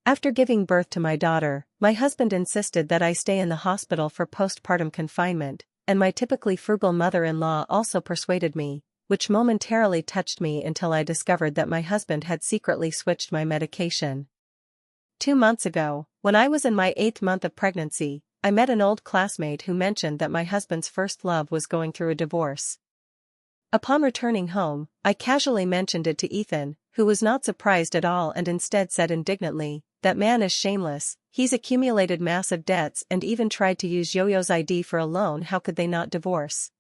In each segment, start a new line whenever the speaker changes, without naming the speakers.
After giving birth to my daughter, my husband insisted that I stay in the hospital for postpartum confinement, and my typically frugal mother-in-law also persuaded me, which momentarily touched me until I discovered that my husband had secretly switched my medication. 2 months ago, when I was in my 8th month of pregnancy, I met an old classmate who mentioned that my husband's first love was going through a divorce. Upon returning home, I casually mentioned it to Ethan, who was not surprised at all and instead said indignantly, "That man is shameless, he's accumulated massive debts and even tried to use Yoyo's ID for a loan. How could they not divorce?"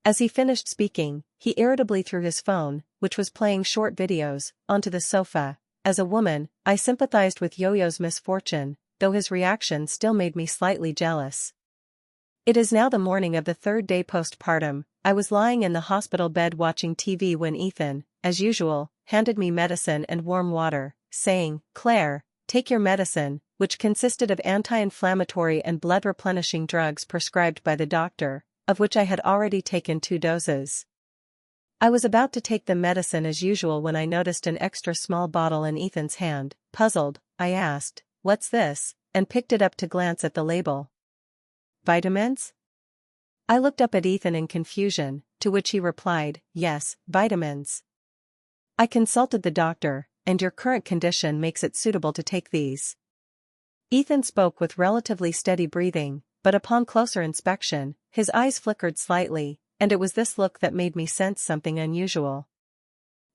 As he finished speaking, he irritably threw his phone, which was playing short videos, onto the sofa. As a woman, I sympathized with Yoyo's misfortune, though his reaction still made me slightly jealous. It is now the morning of the 3rd day postpartum. I was lying in the hospital bed watching TV when Ethan, as usual, handed me medicine and warm water, saying, "Claire, take your medicine," which consisted of anti-inflammatory and blood-replenishing drugs prescribed by the doctor, of which I had already taken 2 doses. I was about to take the medicine as usual when I noticed an extra small bottle in Ethan's hand. Puzzled, I asked, "What's this?" and picked it up to glance at the label. "Vitamins?" I looked up at Ethan in confusion, to which he replied, "Yes, vitamins. I consulted the doctor, and your current condition makes it suitable to take these." Ethan spoke with relatively steady breathing, but upon closer inspection, his eyes flickered slightly, and it was this look that made me sense something unusual.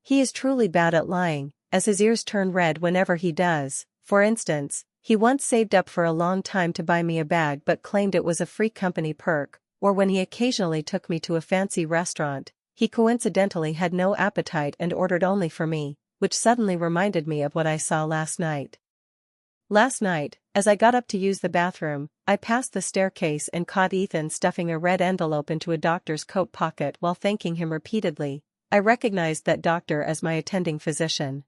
He is truly bad at lying, as his ears turn red whenever he does. For instance, he once saved up for a long time to buy me a bag but claimed it was a free company perk, or when he occasionally took me to a fancy restaurant, he coincidentally had no appetite and ordered only for me, which suddenly reminded me of what I saw last night. Last night, as I got up to use the bathroom, I passed the staircase and caught Ethan stuffing a red envelope into a doctor's coat pocket while thanking him repeatedly. I recognized that doctor as my attending physician.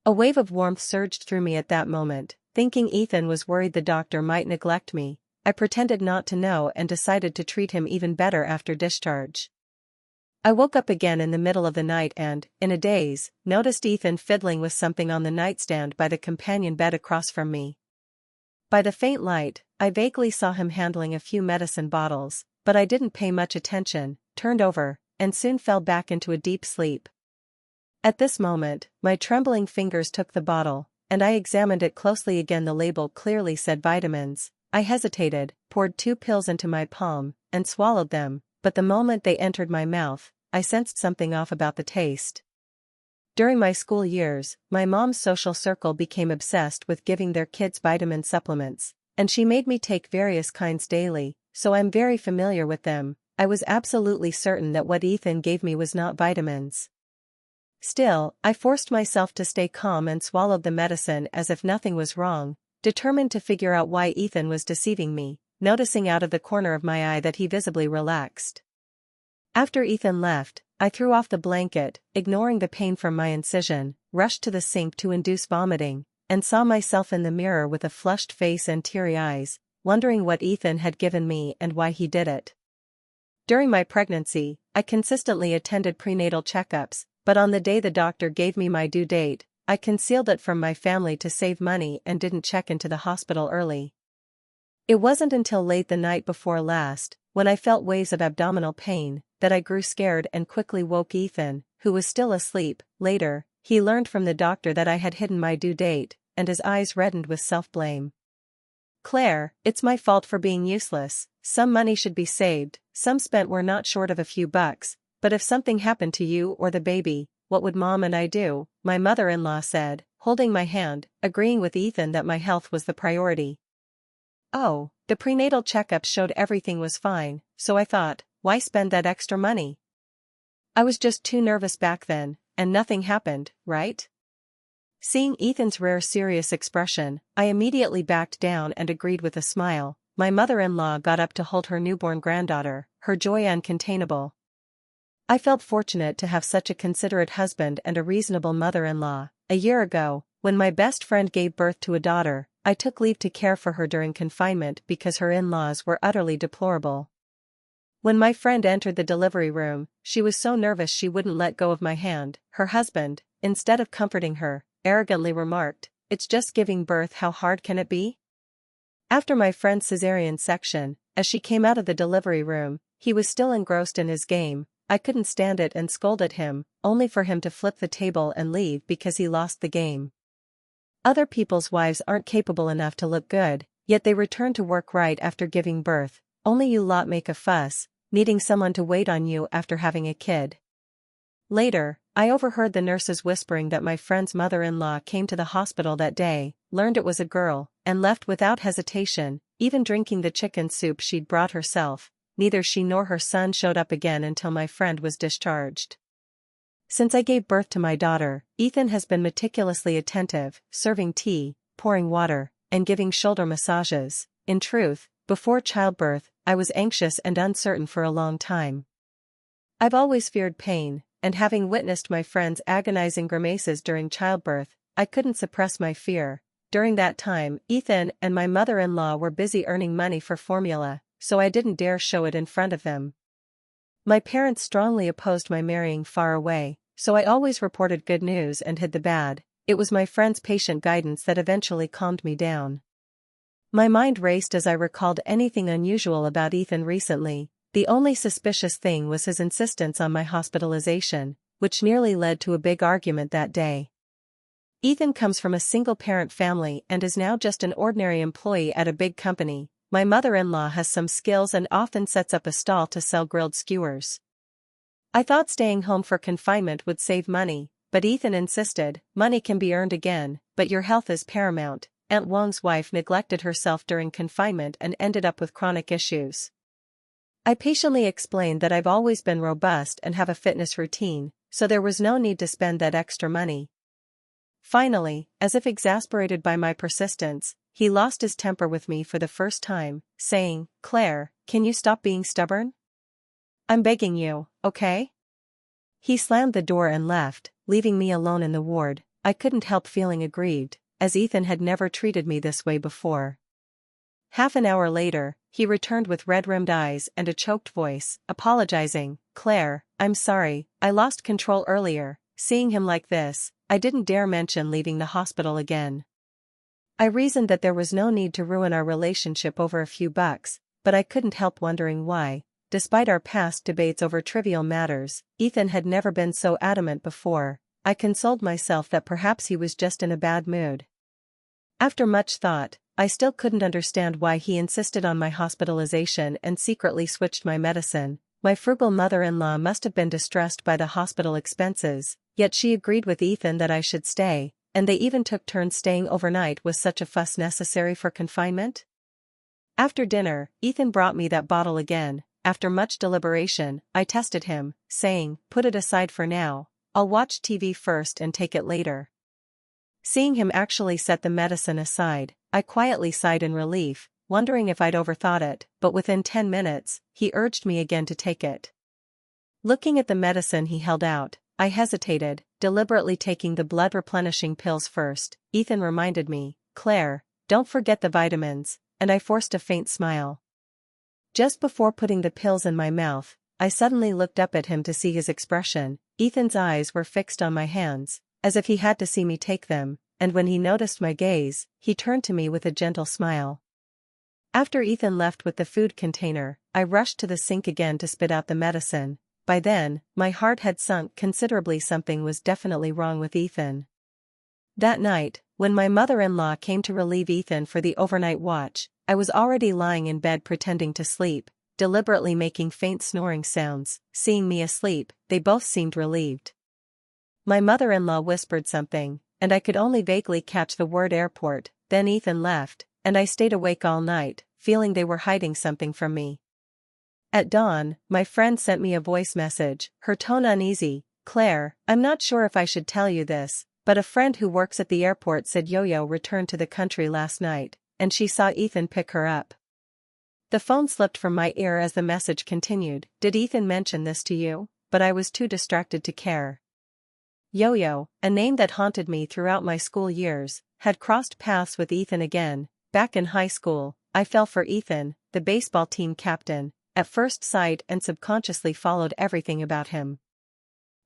A wave of warmth surged through me at that moment. Thinking Ethan was worried the doctor might neglect me, I pretended not to know and decided to treat him even better after discharge. I woke up again in the middle of the night and, in a daze, noticed Ethan fiddling with something on the nightstand by the companion bed across from me. By the faint light, I vaguely saw him handling a few medicine bottles, but I didn't pay much attention, turned over, and soon fell back into a deep sleep. At this moment, my trembling fingers took the bottle, and I examined it closely again. The label clearly said vitamins. I hesitated, poured 2 pills into my palm, and swallowed them, but the moment they entered my mouth, I sensed something off about the taste. During my school years, my mom's social circle became obsessed with giving their kids vitamin supplements, and she made me take various kinds daily, so I'm very familiar with them. I was absolutely certain that what Ethan gave me was not vitamins. Still, I forced myself to stay calm and swallowed the medicine as if nothing was wrong, determined to figure out why Ethan was deceiving me, noticing out of the corner of my eye that he visibly relaxed. After Ethan left, I threw off the blanket, ignoring the pain from my incision, rushed to the sink to induce vomiting, and saw myself in the mirror with a flushed face and teary eyes, wondering what Ethan had given me and why he did it. During my pregnancy, I consistently attended prenatal checkups, but on the day the doctor gave me my due date, I concealed it from my family to save money and didn't check into the hospital early. It wasn't until late the night before last, when I felt waves of abdominal pain, that I grew scared and quickly woke Ethan, who was still asleep. Later, he learned from the doctor that I had hidden my due date, and his eyes reddened with self-blame. "Claire, it's my fault for being useless. Some money should be saved, some spent. We're not short of a few bucks, but if something happened to you or the baby, what would Mom and I do?" my mother-in-law said, holding my hand, agreeing with Ethan that my health was the priority. "Oh, the prenatal checkup showed everything was fine, so I thought, why spend that extra money? I was just too nervous back then, and nothing happened, right?" Seeing Ethan's rare serious expression, I immediately backed down and agreed with a smile. My mother-in-law got up to hold her newborn granddaughter, her joy uncontainable. I felt fortunate to have such a considerate husband and a reasonable mother-in-law. A year ago, when my best friend gave birth to a daughter, I took leave to care for her during confinement because her in-laws were utterly deplorable. When my friend entered the delivery room, she was so nervous she wouldn't let go of my hand. Her husband, instead of comforting her, arrogantly remarked, it's just giving birth, how hard can it be? After my friend's cesarean section, as she came out of the delivery room, he was still engrossed in his game. I couldn't stand it and scolded him, only for him to flip the table and leave because he lost the game. Other people's wives aren't capable enough to look good, yet they return to work right after giving birth. Only you lot make a fuss, needing someone to wait on you after having a kid. Later, I overheard the nurses whispering that my friend's mother-in-law came to the hospital that day, learned it was a girl, and left without hesitation, even drinking the chicken soup she'd brought herself. Neither she nor her son showed up again until my friend was discharged. Since I gave birth to my daughter, Ethan has been meticulously attentive, serving tea, pouring water, and giving shoulder massages. In truth, before childbirth, I was anxious and uncertain for a long time. I've always feared pain, and having witnessed my friend's agonizing grimaces during childbirth, I couldn't suppress my fear. During that time, Ethan and my mother-in-law were busy earning money for formula, so I didn't dare show it in front of them. My parents strongly opposed my marrying far away, so I always reported good news and hid the bad. It was my friend's patient guidance that eventually calmed me down. My mind raced as I recalled anything unusual about Ethan recently. The only suspicious thing was his insistence on my hospitalization, which nearly led to a big argument that day. Ethan comes from a single-parent family and is now just an ordinary employee at a big company. My mother-in-law has some skills and often sets up a stall to sell grilled skewers. I thought staying home for confinement would save money, but Ethan insisted, money can be earned again, but your health is paramount. Aunt Wong's wife neglected herself during confinement and ended up with chronic issues. I patiently explained that I've always been robust and have a fitness routine, so there was no need to spend that extra money. Finally, as if exasperated by my persistence, he lost his temper with me for the first time, saying, "Claire, can you stop being stubborn? I'm begging you, okay?" He slammed the door and left, leaving me alone in the ward. I couldn't help feeling aggrieved, as Ethan had never treated me this way before. Half an hour later, he returned with red-rimmed eyes and a choked voice, apologizing. "Claire, I'm sorry, I lost control earlier." Seeing him like this, I didn't dare mention leaving the hospital again. I reasoned that there was no need to ruin our relationship over a few bucks, but I couldn't help wondering why. Despite our past debates over trivial matters, Ethan had never been so adamant before. I consoled myself that perhaps he was just in a bad mood. After much thought, I still couldn't understand why he insisted on my hospitalization and secretly switched my medicine. My frugal mother-in-law must have been distressed by the hospital expenses, yet she agreed with Ethan that I should stay, and they even took turns staying overnight. Was such a fuss necessary for confinement? After dinner, Ethan brought me that bottle again. After much deliberation, I tested him, saying, "Put it aside for now. I'll watch TV first and take it later." Seeing him actually set the medicine aside, I quietly sighed in relief, wondering if I'd overthought it, but within 10 minutes, he urged me again to take it. Looking at the medicine he held out, I hesitated, deliberately taking the blood-replenishing pills first. Ethan reminded me, "Claire, don't forget the vitamins," and I forced a faint smile. Just before putting the pills in my mouth, I suddenly looked up at him to see his expression. Ethan's eyes were fixed on my hands, as if he had to see me take them, and when he noticed my gaze, he turned to me with a gentle smile. After Ethan left with the food container, I rushed to the sink again to spit out the medicine. By then, my heart had sunk considerably. Something was definitely wrong with Ethan. That night, when my mother-in-law came to relieve Ethan for the overnight watch, I was already lying in bed pretending to sleep, deliberately making faint snoring sounds. Seeing me asleep, they both seemed relieved. My mother-in-law whispered something, and I could only vaguely catch the word airport. Then Ethan left, and I stayed awake all night, feeling they were hiding something from me. At dawn, my friend sent me a voice message, her tone uneasy. "Claire, I'm not sure if I should tell you this, but a friend who works at the airport said Yoyo returned to the country last night, and she saw Ethan pick her up." The phone slipped from my ear as the message continued. "Did Ethan mention this to you?" But I was too distracted to care. Yoyo, a name that haunted me throughout my school years, had crossed paths with Ethan again. Back in high school, I fell for Ethan, the baseball team captain, at first sight and subconsciously followed everything about him.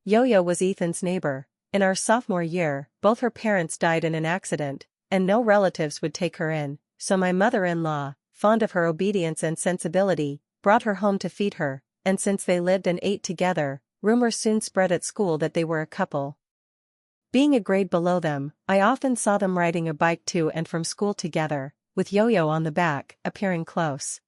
Yoyo was Ethan's neighbor. In our sophomore year, both her parents died in an accident, and no relatives would take her in, so my mother-in-law, fond of her obedience and sensibility, brought her home to feed her, and since they lived and ate together, rumors soon spread at school that they were a couple. Being a grade below them, I often saw them riding a bike to and from school together, with Yoyo on the back, appearing close.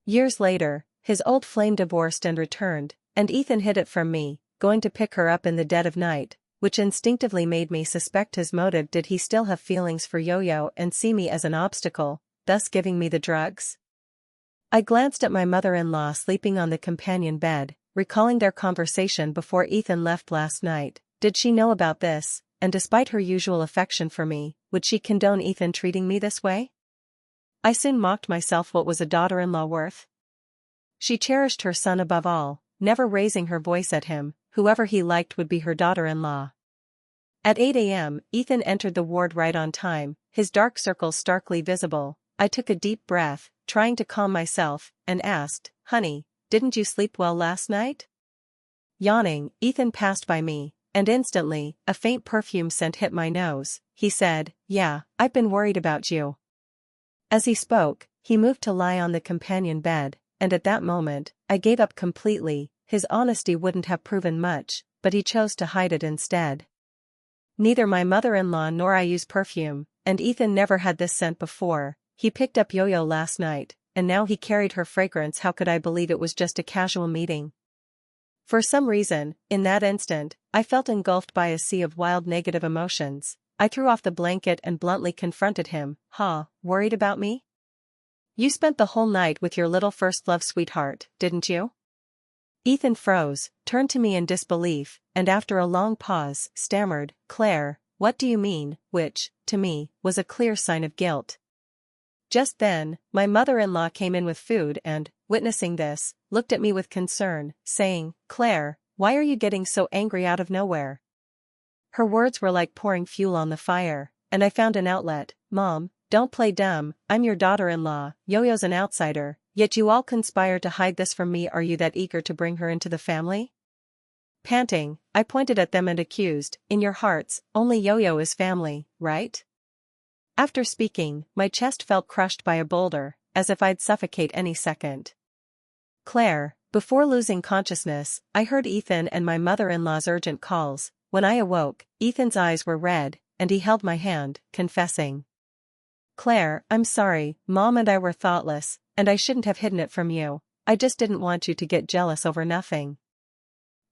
Years later, his old flame divorced and returned, and Ethan hid it from me, going to pick her up in the dead of night, which instinctively made me suspect his motive. Did he still have feelings for Yoyo and see me as an obstacle, thus giving me the drugs? I glanced at my mother-in-law sleeping on the companion bed, recalling their conversation before Ethan left last night. Did she know about this, and despite her usual affection for me, would she condone Ethan treating me this way? I soon mocked myself. What was a daughter-in-law worth? She cherished her son above all, never raising her voice at him. Whoever he liked would be her daughter-in-law. At 8 a.m., Ethan entered the ward right on time, his dark circles starkly visible. I took a deep breath, trying to calm myself, and asked, "Honey, didn't you sleep well last night?" Yawning, Ethan passed by me, and instantly, a faint perfume scent hit my nose. He said, "Yeah, I've been worried about you." As he spoke, he moved to lie on the companion bed, and at that moment, I gave up completely. His honesty wouldn't have proven much, but he chose to hide it instead. Neither my mother-in-law nor I use perfume, and Ethan never had this scent before. He picked up Yoyo last night, and now he carried her fragrance. How could I believe it was just a casual meeting? For some reason, in that instant, I felt engulfed by a sea of wild negative emotions. I threw off the blanket and bluntly confronted him. Worried about me? You spent the whole night with your little first love sweetheart, didn't you? Ethan froze, turned to me in disbelief, and after a long pause, stammered, "Claire, what do you mean?" which, to me, was a clear sign of guilt. Just then, my mother-in-law came in with food and, witnessing this, looked at me with concern, saying, "Claire, why are you getting so angry out of nowhere?" Her words were like pouring fuel on the fire, and I found an outlet. "Mom, don't play dumb. I'm your daughter-in-law. Yoyo's an outsider, yet you all conspire to hide this from me. Are you that eager to bring her into the family?" Panting, I pointed at them and accused, "In your hearts, only Yoyo is family, right?" After speaking, my chest felt crushed by a boulder, as if I'd suffocate any second. "Claire," before losing consciousness, I heard Ethan and my mother-in-law's urgent calls. When I awoke, Ethan's eyes were red, and he held my hand, confessing. "Claire, I'm sorry, Mom and I were thoughtless, and I shouldn't have hidden it from you. I just didn't want you to get jealous over nothing."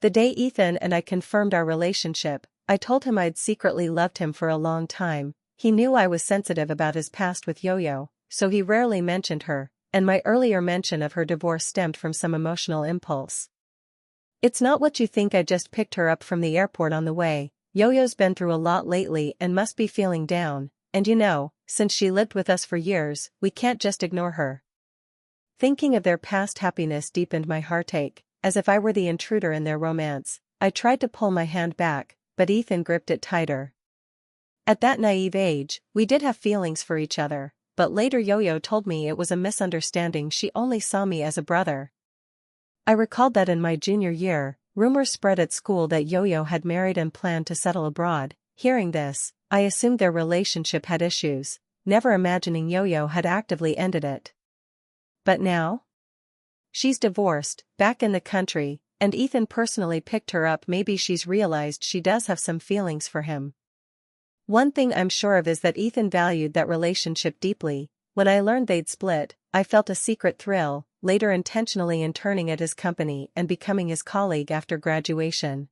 The day Ethan and I confirmed our relationship, I told him I'd secretly loved him for a long time. He knew I was sensitive about his past with Yoyo, so he rarely mentioned her, and my earlier mention of her divorce stemmed from some emotional impulse. "It's not what you think. I just picked her up from the airport on the way. Yoyo's been through a lot lately and must be feeling down, and since she lived with us for years, we can't just ignore her." Thinking of their past happiness deepened my heartache, as if I were the intruder in their romance. I tried to pull my hand back, but Ethan gripped it tighter. At that naive age, we did have feelings for each other, but later Yoyo told me it was a misunderstanding. She only saw me as a brother. I recalled that in my junior year, rumors spread at school that Yoyo had married and planned to settle abroad. Hearing this, I assumed their relationship had issues, never imagining Yoyo had actively ended it. But now? She's divorced, back in the country, and Ethan personally picked her up. Maybe she's realized she does have some feelings for him. One thing I'm sure of is that Ethan valued that relationship deeply. When I learned they'd split, I felt a secret thrill, later intentionally interning at his company and becoming his colleague after graduation.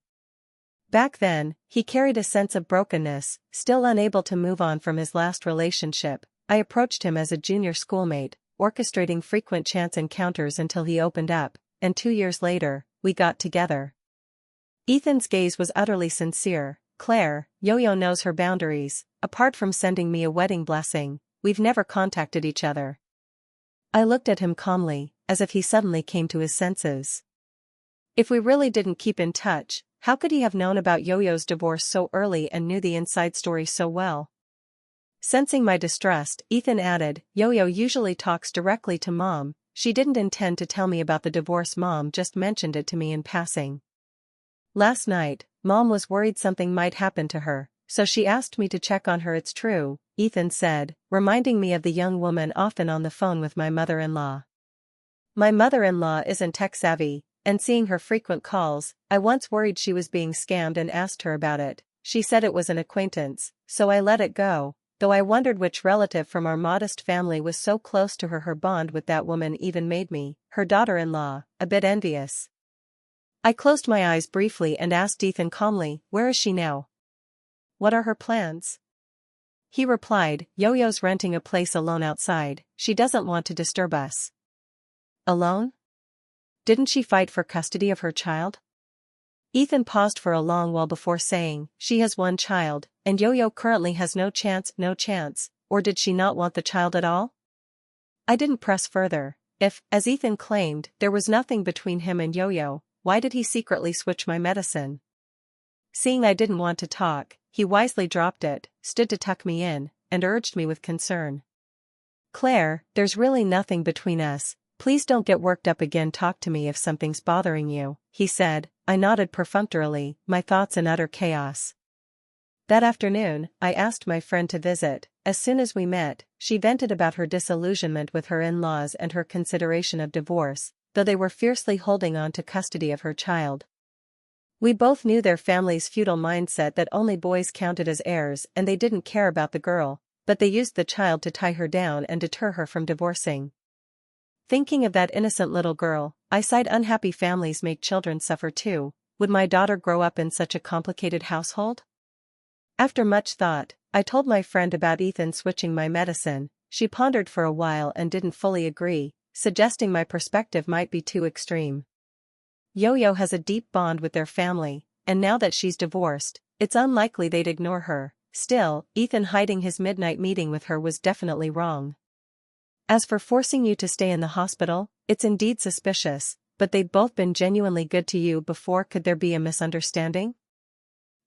Back then, he carried a sense of brokenness, still unable to move on from his last relationship. I approached him as a junior schoolmate, orchestrating frequent chance encounters until he opened up, and 2 years later, we got together. Ethan's gaze was utterly sincere. "Claire, Yoyo knows her boundaries. Apart from sending me a wedding blessing, we've never contacted each other." I looked at him calmly, as if he suddenly came to his senses. If we really didn't keep in touch, how could he have known about Yoyo's divorce so early and knew the inside story so well? Sensing my distrust, Ethan added, "Yoyo usually talks directly to Mom. She didn't intend to tell me about the divorce. Mom just mentioned it to me in passing. Last night, Mom was worried something might happen to her, so she asked me to check on her." It's true, Ethan said, reminding me of the young woman often on the phone with my mother-in-law. My mother-in-law isn't tech-savvy, and seeing her frequent calls, I once worried she was being scammed and asked her about it. She said it was an acquaintance, so I let it go, though I wondered which relative from our modest family was so close to her. Her bond with that woman even made me, her daughter-in-law, a bit envious. I closed my eyes briefly and asked Ethan calmly, where is she now? What are her plans? He replied, Yoyo's renting a place alone outside, she doesn't want to disturb us. Alone? Didn't she fight for custody of her child? Ethan paused for a long while before saying, she has one child, and Yoyo currently has no chance, or did she not want the child at all? I didn't press further. If, as Ethan claimed, there was nothing between him and Yoyo, why did he secretly switch my medicine? Seeing I didn't want to talk, he wisely dropped it, stood to tuck me in, and urged me with concern. Claire, there's really nothing between us, please don't get worked up again. Talk to me if something's bothering you, he said. I nodded perfunctorily, my thoughts in utter chaos. That afternoon, I asked my friend to visit. As soon as we met, she vented about her disillusionment with her in-laws and her consideration of divorce, though they were fiercely holding on to custody of her child. We both knew their family's feudal mindset that only boys counted as heirs and they didn't care about the girl, but they used the child to tie her down and deter her from divorcing. Thinking of that innocent little girl, I sighed. Unhappy families make children suffer too. Would my daughter grow up in such a complicated household? After much thought, I told my friend about Ethan switching my medicine. She pondered for a while and didn't fully agree, suggesting my perspective might be too extreme. Yoyo has a deep bond with their family, and now that she's divorced, it's unlikely they'd ignore her. Still, Ethan hiding his midnight meeting with her was definitely wrong. As for forcing you to stay in the hospital, it's indeed suspicious, but they've both been genuinely good to you before. Could there be a misunderstanding?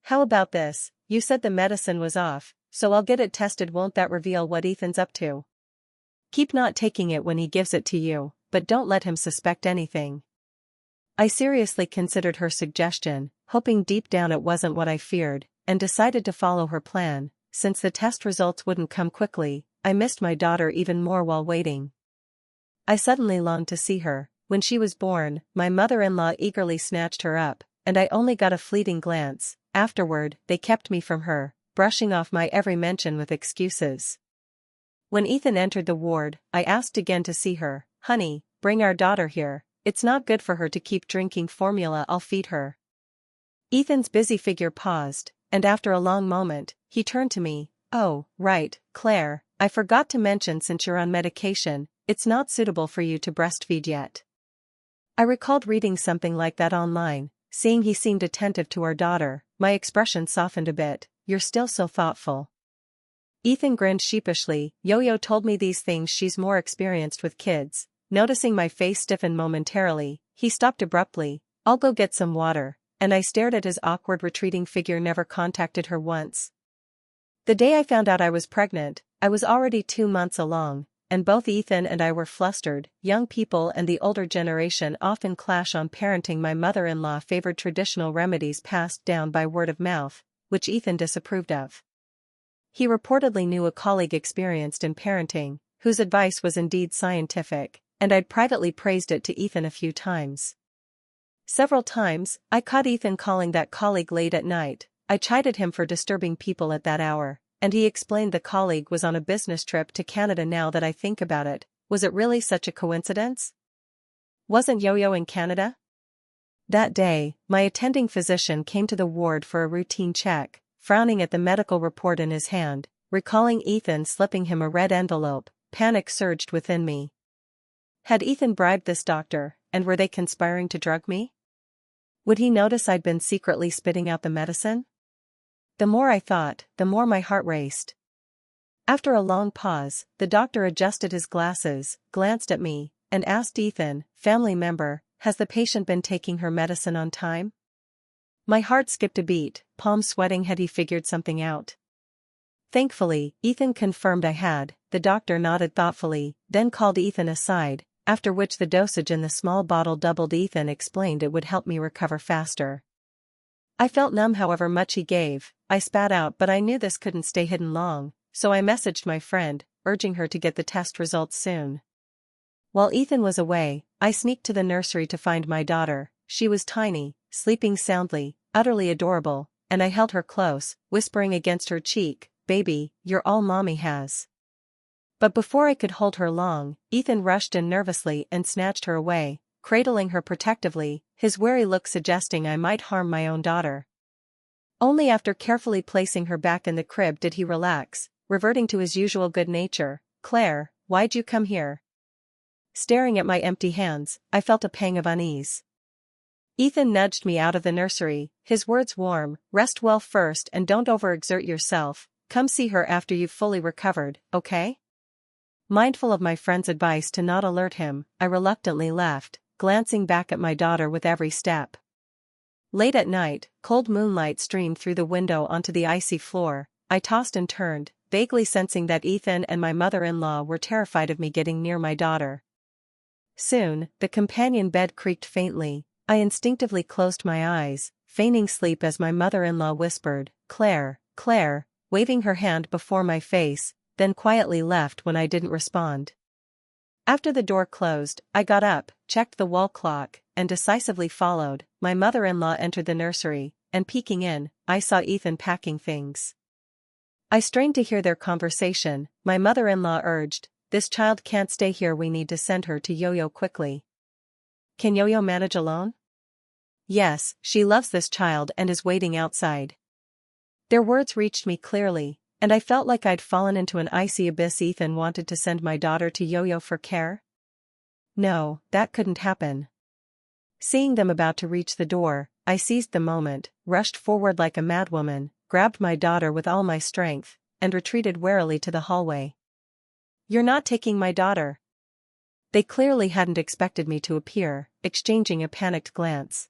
How about this? You said the medicine was off, so I'll get it tested. Won't that reveal what Ethan's up to? Keep not taking it when he gives it to you, but don't let him suspect anything. I seriously considered her suggestion, hoping deep down it wasn't what I feared, and decided to follow her plan. Since the test results wouldn't come quickly, I missed my daughter even more while waiting. I suddenly longed to see her. When she was born, my mother-in-law eagerly snatched her up, and I only got a fleeting glance. Afterward, they kept me from her, brushing off my every mention with excuses. When Ethan entered the ward, I asked again to see her. Honey, bring our daughter here. It's not good for her to keep drinking formula. I'll feed her. Ethan's busy figure paused, and after a long moment, he turned to me. Oh, right, Claire, I forgot to mention, since you're on medication, it's not suitable for you to breastfeed yet. I recalled reading something like that online. Seeing he seemed attentive to our daughter, my expression softened a bit. You're still so thoughtful. Ethan grinned sheepishly. Yoyo told me these things. She's more experienced with kids. Noticing my face stiffen momentarily, he stopped abruptly. I'll go get some water, and I stared at his awkward retreating figure. Never contacted her once. The day I found out I was pregnant, I was already 2 months along, and both Ethan and I were flustered. Young people and the older generation often clash on parenting. My mother-in-law favored traditional remedies passed down by word of mouth, which Ethan disapproved of. He reportedly knew a colleague experienced in parenting, whose advice was indeed scientific, and I'd privately praised it to Ethan a few times. Several times, I caught Ethan calling that colleague late at night. I chided him for disturbing people at that hour, and he explained the colleague was on a business trip to Canada. Now that I think about it, was it really such a coincidence? Wasn't Yoyo in Canada? That day, my attending physician came to the ward for a routine check, frowning at the medical report in his hand. Recalling Ethan slipping him a red envelope, panic surged within me. Had Ethan bribed this doctor, and were they conspiring to drug me? Would he notice I'd been secretly spitting out the medicine? The more I thought, the more my heart raced. After a long pause, the doctor adjusted his glasses, glanced at me, and asked Ethan, family member, has the patient been taking her medicine on time? My heart skipped a beat, palms sweating. Had he figured something out? Thankfully, Ethan confirmed I had. The doctor nodded thoughtfully, then called Ethan aside, after which the dosage in the small bottle doubled. Ethan explained it would help me recover faster. I felt numb however much he gave. I spat out, but I knew this couldn't stay hidden long. so I messaged my friend, urging her to get the test results soon. While Ethan was away, I sneaked to the nursery to find my daughter. She was tiny, sleeping soundly, utterly adorable, and I held her close, whispering against her cheek, "Baby, you're all mommy has." But before I could hold her long, Ethan rushed in nervously and snatched her away, cradling her protectively, his wary look suggesting I might harm my own daughter. Only after carefully placing her back in the crib did he relax, reverting to his usual good nature. "Claire, why'd you come here?" Staring at my empty hands, I felt a pang of unease. Ethan nudged me out of the nursery, his words warm, "Rest well first and don't overexert yourself, come see her after you've fully recovered, okay?" Mindful of my friend's advice to not alert him, I reluctantly left, glancing back at my daughter with every step. Late at night, cold moonlight streamed through the window onto the icy floor. I tossed and turned, vaguely sensing that Ethan and my mother-in-law were terrified of me getting near my daughter. Soon, the companion bed creaked faintly. I instinctively closed my eyes, feigning sleep as my mother-in-law whispered, "Claire, Claire," waving her hand before my face, then quietly left when I didn't respond. After the door closed, I got up, checked the wall clock, and decisively followed. My mother-in-law entered the nursery, and peeking in, I saw Ethan packing things. I strained to hear their conversation. My mother-in-law urged, "This child can't stay here, we need to send her to Yoyo quickly." "Can Yoyo manage alone?" "Yes, she loves this child and is waiting outside." Their words reached me clearly, and I felt like I'd fallen into an icy abyss. Ethan wanted to send my daughter to Yoyo for care? No, that couldn't happen. Seeing them about to reach the door, I seized the moment, rushed forward like a madwoman, grabbed my daughter with all my strength, and retreated warily to the hallway. "You're not taking my daughter." They clearly hadn't expected me to appear, exchanging a panicked glance.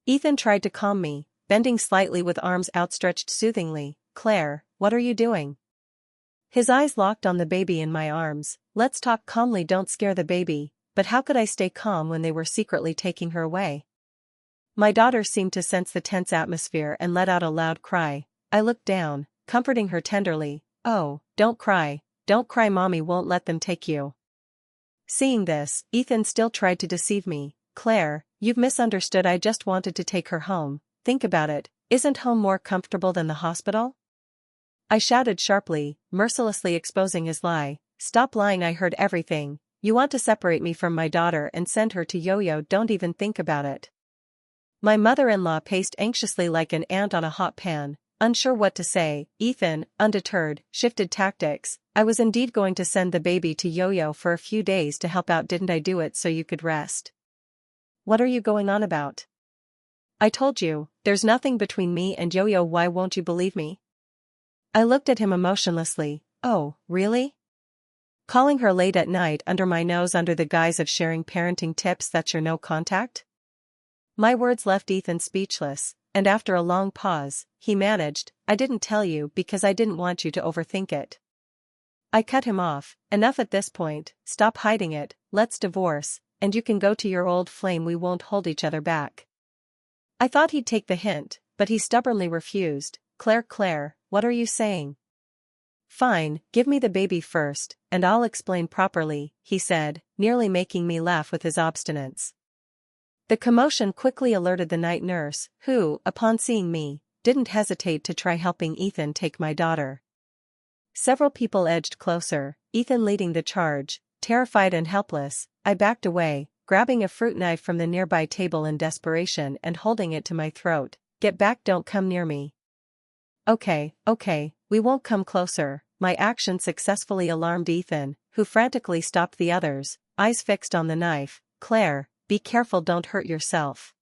Ethan tried to calm me, bending slightly with arms outstretched soothingly. "Claire, what are you doing?" His eyes locked on the baby in my arms. "Let's talk calmly, don't scare the baby." But how could I stay calm when they were secretly taking her away? My daughter seemed to sense the tense atmosphere and let out a loud cry. I looked down, comforting her tenderly. "Oh, don't cry, mommy won't let them take you." Seeing this, Ethan still tried to deceive me. "Claire, you've misunderstood, I just wanted to take her home. Think about it, isn't home more comfortable than the hospital?" I shouted sharply, mercilessly exposing his lie. "Stop lying, I heard everything. You want to separate me from my daughter and send her to Yoyo, don't even think about it." My mother-in-law paced anxiously like an ant on a hot pan, unsure what to say. Ethan, undeterred, shifted tactics. "I was indeed going to send the baby to Yoyo for a few days to help out, didn't I do it so you could rest?" "What are you going on about? I told you, there's nothing between me and Yoyo, why won't you believe me?" I looked at him emotionlessly. "Oh, really? Calling her late at night under my nose under the guise of sharing parenting tips, that's your no contact?" My words left Ethan speechless, and after a long pause, he managed, "I didn't tell you because I didn't want you to overthink it." I cut him off. "Enough at this point, stop hiding it, let's divorce, and you can go to your old flame, we won't hold each other back." I thought he'd take the hint, but he stubbornly refused. Claire, what are you saying?" "Fine, give me the baby first, and I'll explain properly," he said, nearly making me laugh with his obstinance. The commotion quickly alerted the night nurse, who, upon seeing me, didn't hesitate to try helping Ethan take my daughter. Several people edged closer, Ethan leading the charge. Terrified and helpless, I backed away, grabbing a fruit knife from the nearby table in desperation and holding it to my throat. "Get back, don't come near me." Okay, we won't come closer." My action successfully alarmed Ethan, who frantically stopped the others, eyes fixed on the knife. "Claire, be careful, don't hurt yourself."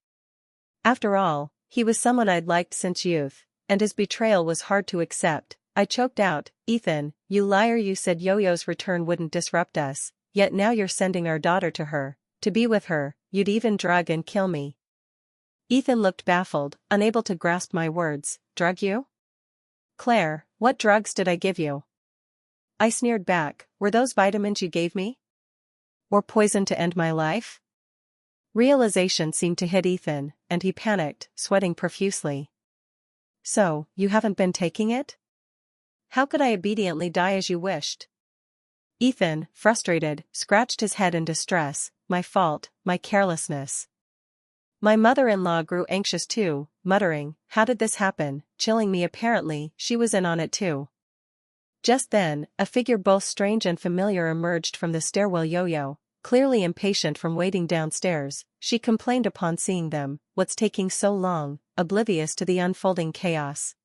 After all, he was someone I'd liked since youth, and his betrayal was hard to accept. I choked out, "Ethan, you liar, you said Yoyo's return wouldn't disrupt us, yet now you're sending our daughter to her, to be with her, you'd even drug and kill me." Ethan looked baffled, unable to grasp my words. "Drug you? Claire, what drugs did I give you?" I sneered back. "Were those vitamins you gave me? Or poison to end my life?" Realization seemed to hit Ethan, and he panicked, sweating profusely. "So, you haven't been taking it?" How could I obediently die as you wished? Ethan, frustrated, scratched his head in distress. My fault, my carelessness. My mother-in-law grew anxious too, muttering, how did this happen, chilling me apparently, she was in on it too. Just then, a figure both strange and familiar emerged from the stairwell. Yoyo, clearly impatient from waiting downstairs, she complained upon seeing them, what's taking so long, oblivious to the unfolding chaos.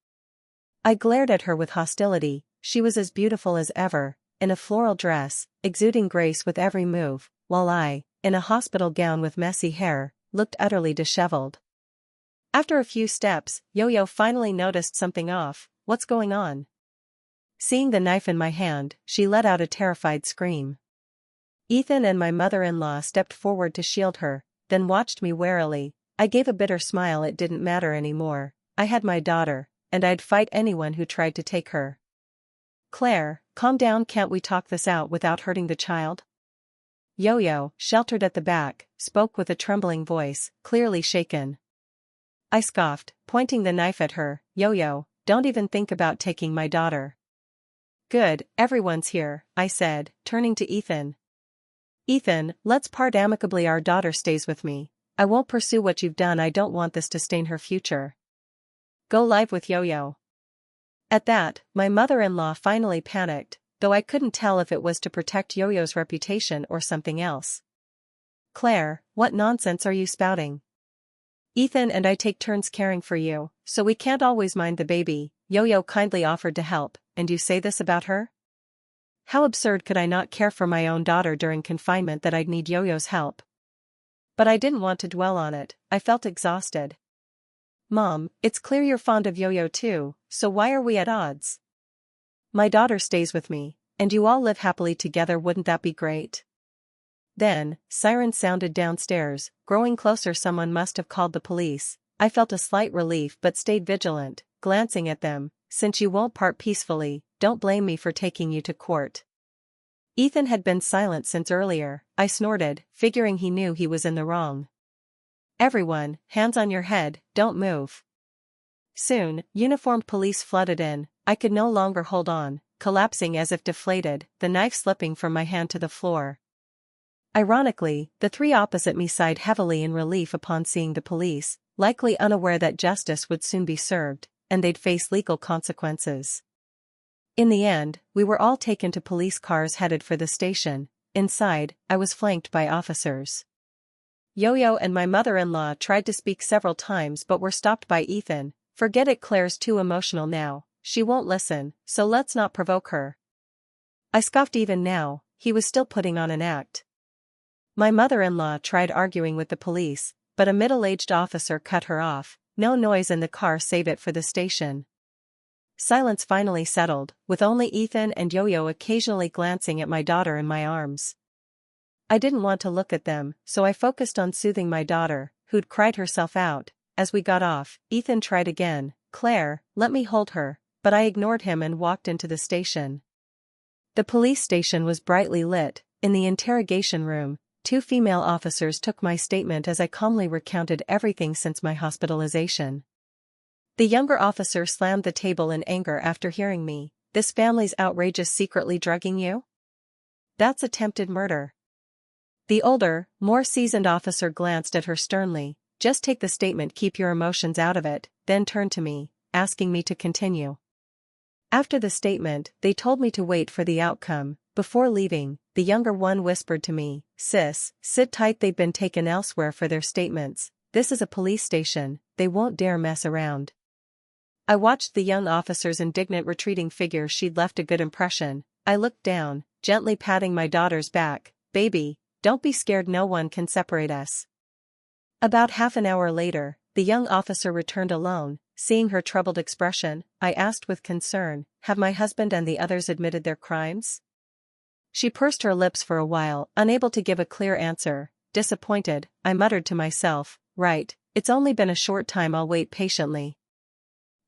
I glared at her with hostility. She was as beautiful as ever, in a floral dress, exuding grace with every move, while I, in a hospital gown with messy hair, looked utterly disheveled. After a few steps, Yoyo finally noticed something off. What's going on? Seeing the knife in my hand, she let out a terrified scream. Ethan and my mother-in-law stepped forward to shield her, then watched me warily. I gave a bitter smile. It didn't matter anymore. I had my daughter, and I'd fight anyone who tried to take her. Claire, calm down. Can't we talk this out without hurting the child? Yoyo, sheltered at the back, spoke with a trembling voice, clearly shaken. I scoffed, pointing the knife at her. Yoyo, don't even think about taking my daughter. Good, everyone's here, I said, turning to Ethan. Ethan, let's part amicably. Our daughter stays with me. I won't pursue what you've done. I don't want this to stain her future. Go live with Yoyo. At that, my mother-in-law finally panicked, though I couldn't tell if it was to protect Yoyo's reputation or something else. Claire, what nonsense are you spouting? Ethan and I take turns caring for you, so we can't always mind the baby. Yoyo kindly offered to help, and you say this about her? How absurd. Could I not care for my own daughter during confinement that I'd need Yoyo's help? But I didn't want to dwell on it. I felt exhausted. Mom, it's clear you're fond of Yoyo too, so why are we at odds? My daughter stays with me, and you all live happily together. Wouldn't that be great? Then, sirens sounded downstairs, growing closer. Someone must have called the police. I felt a slight relief but stayed vigilant, glancing at them. Since you won't part peacefully, don't blame me for taking you to court. Ethan had been silent since earlier. I snorted, figuring he knew he was in the wrong. Everyone, hands on your head, don't move. Soon, uniformed police flooded in. I could no longer hold on, collapsing as if deflated, the knife slipping from my hand to the floor. Ironically, the three opposite me sighed heavily in relief upon seeing the police, likely unaware that justice would soon be served, and they'd face legal consequences. In the end, we were all taken to police cars headed for the station. Inside, I was flanked by officers. Yoyo and my mother-in-law tried to speak several times but were stopped by Ethan. Forget it, Claire's too emotional now, she won't listen, so let's not provoke her. I scoffed. Even now, he was still putting on an act. My mother-in-law tried arguing with the police, but a middle-aged officer cut her off. No noise in the car, save it for the station. Silence finally settled, with only Ethan and Yoyo occasionally glancing at my daughter in my arms. I didn't want to look at them, so I focused on soothing my daughter, who'd cried herself out. As we got off, Ethan tried again. Claire, let me hold her, but I ignored him and walked into the station. The police station was brightly lit. In the interrogation room, two female officers took my statement as I calmly recounted everything since my hospitalization. The younger officer slammed the table in anger after hearing me. This family's outrageous, secretly drugging you? That's attempted murder. The older, more seasoned officer glanced at her sternly. Just take the statement, keep your emotions out of it, then turned to me, asking me to continue. After the statement, they told me to wait for the outcome. Before leaving, the younger one whispered to me, "Sis, sit tight. They've been taken elsewhere for their statements. This is a police station, they won't dare mess around." I watched the young officer's indignant retreating figure. She'd left a good impression. I looked down, gently patting my daughter's back. "Baby, don't be scared. No one can separate us." About half an hour later, the young officer returned alone. Seeing her troubled expression, I asked with concern, "Have my husband and the others admitted their crimes?" She pursed her lips for a while, unable to give a clear answer. Disappointed, I muttered to myself, "Right, it's only been a short time. I'll wait patiently."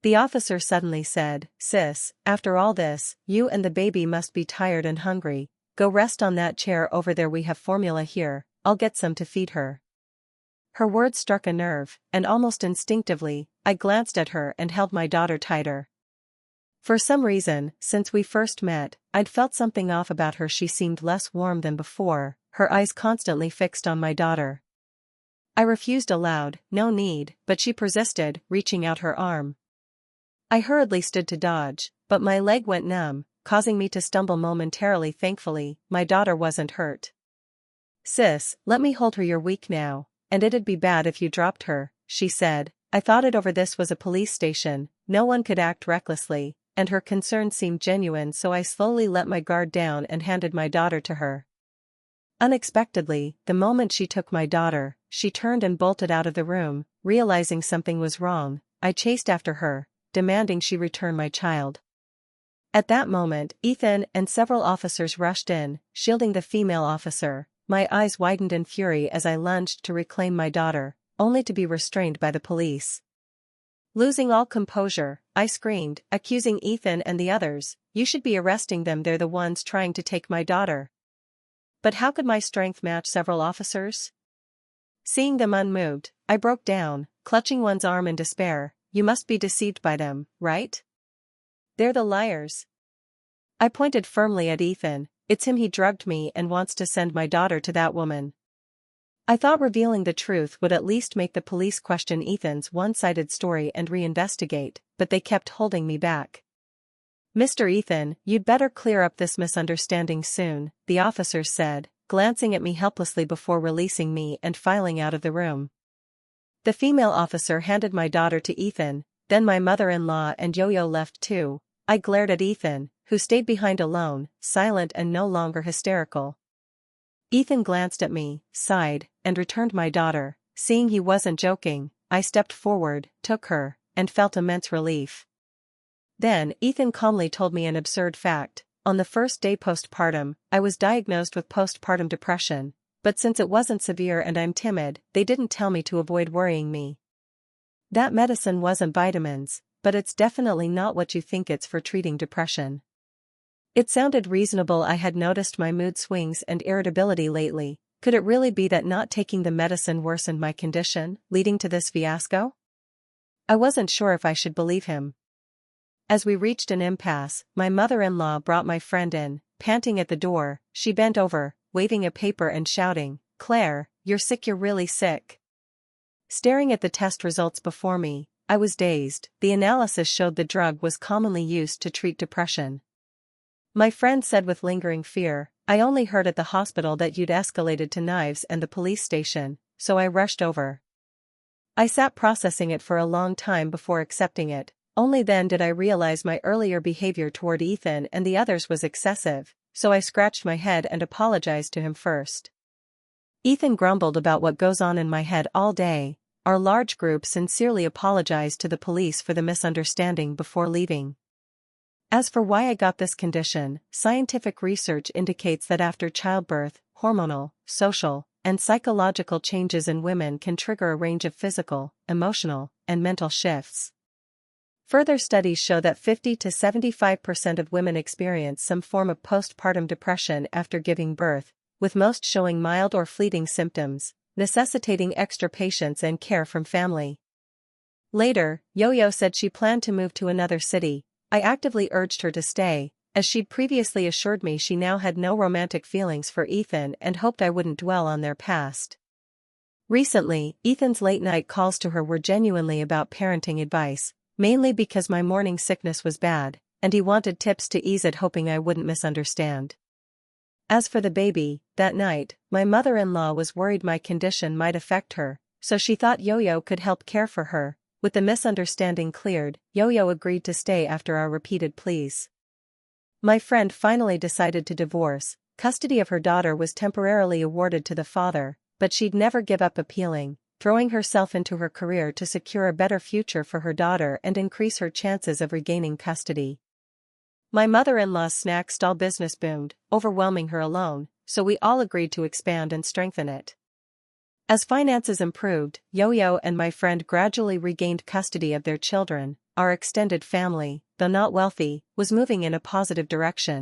The officer suddenly said, "Sis, after all this, you and the baby must be tired and hungry. Go rest on that chair over there. We have formula here, I'll get some to feed her." Her words struck a nerve, and almost instinctively, I glanced at her and held my daughter tighter. For some reason, since we first met, I'd felt something off about her. She seemed less warm than before, her eyes constantly fixed on my daughter. I refused aloud, no need, but she persisted, reaching out her arm. I hurriedly stood to dodge, but my leg went numb, causing me to stumble momentarily. Thankfully, my daughter wasn't hurt. "Sis, let me hold her. You're weak now, and it'd be bad if you dropped her," she said. I thought it over. This was a police station, no one could act recklessly, and her concern seemed genuine, so I slowly let my guard down and handed my daughter to her. Unexpectedly, the moment she took my daughter, she turned and bolted out of the room. Realizing something was wrong, I chased after her, demanding she return my child. At that moment, Ethan and several officers rushed in, shielding the female officer. My eyes widened in fury as I lunged to reclaim my daughter, only to be restrained by the police. Losing all composure, I screamed, accusing Ethan and the others, "You should be arresting them. They're the ones trying to take my daughter." But how could my strength match several officers? Seeing them unmoved, I broke down, clutching one's arm in despair. "You must be deceived by them, right? They're the liars." I pointed firmly at Ethan. "It's him. He drugged me and wants to send my daughter to that woman." I thought revealing the truth would at least make the police question Ethan's one-sided story and reinvestigate, but they kept holding me back. "Mr. Ethan, you'd better clear up this misunderstanding soon," the officers said, glancing at me helplessly before releasing me and filing out of the room. The female officer handed my daughter to Ethan, then my mother-in-law and Yoyo left too. I glared at Ethan, who stayed behind alone, silent and no longer hysterical. Ethan glanced at me, sighed, and returned my daughter. Seeing he wasn't joking, I stepped forward, took her, and felt immense relief. Then, Ethan calmly told me an absurd fact. On the first day postpartum, I was diagnosed with postpartum depression, but since it wasn't severe and I'm timid, they didn't tell me to avoid worrying me. That medicine wasn't vitamins, but it's definitely not what you think. It's for treating depression. It sounded reasonable. I had noticed my mood swings and irritability lately. Could it really be that not taking the medicine worsened my condition, leading to this fiasco? I wasn't sure if I should believe him. As we reached an impasse, my mother-in-law brought my friend in, panting at the door. She bent over, waving a paper and shouting, "Claire, you're sick. You're really sick." Staring at the test results before me, I was dazed. The analysis showed the drug was commonly used to treat depression. My friend said with lingering fear, "I only heard at the hospital that you'd escalated to knives and the police station, so I rushed over." I sat processing it for a long time before accepting it. Only then did I realize my earlier behavior toward Ethan and the others was excessive, so I scratched my head and apologized to him first. Ethan grumbled about what goes on in my head all day. Our large group sincerely apologized to the police for the misunderstanding before leaving. As for why I got this condition, scientific research indicates that after childbirth, hormonal, social, and psychological changes in women can trigger a range of physical, emotional, and mental shifts. Further studies show that 50 to 75% of women experience some form of postpartum depression after giving birth, with most showing mild or fleeting symptoms, necessitating extra patience and care from family. Later, Yoyo said she planned to move to another city. I actively urged her to stay, as she'd previously assured me she now had no romantic feelings for Ethan and hoped I wouldn't dwell on their past. Recently, Ethan's late-night calls to her were genuinely about parenting advice, mainly because my morning sickness was bad, and he wanted tips to ease it, hoping I wouldn't misunderstand. As for the baby, that night, my mother-in-law was worried my condition might affect her, so she thought Yoyo could help care for her. With the misunderstanding cleared, Yoyo agreed to stay after our repeated pleas. My friend finally decided to divorce. Custody of her daughter was temporarily awarded to the father, but she'd never give up appealing, throwing herself into her career to secure a better future for her daughter and increase her chances of regaining custody. My mother-in-law's snack stall business boomed, overwhelming her alone, so we all agreed to expand and strengthen it. As finances improved, Yoyo and my friend gradually regained custody of their children. Our extended family, though not wealthy, was moving in a positive direction.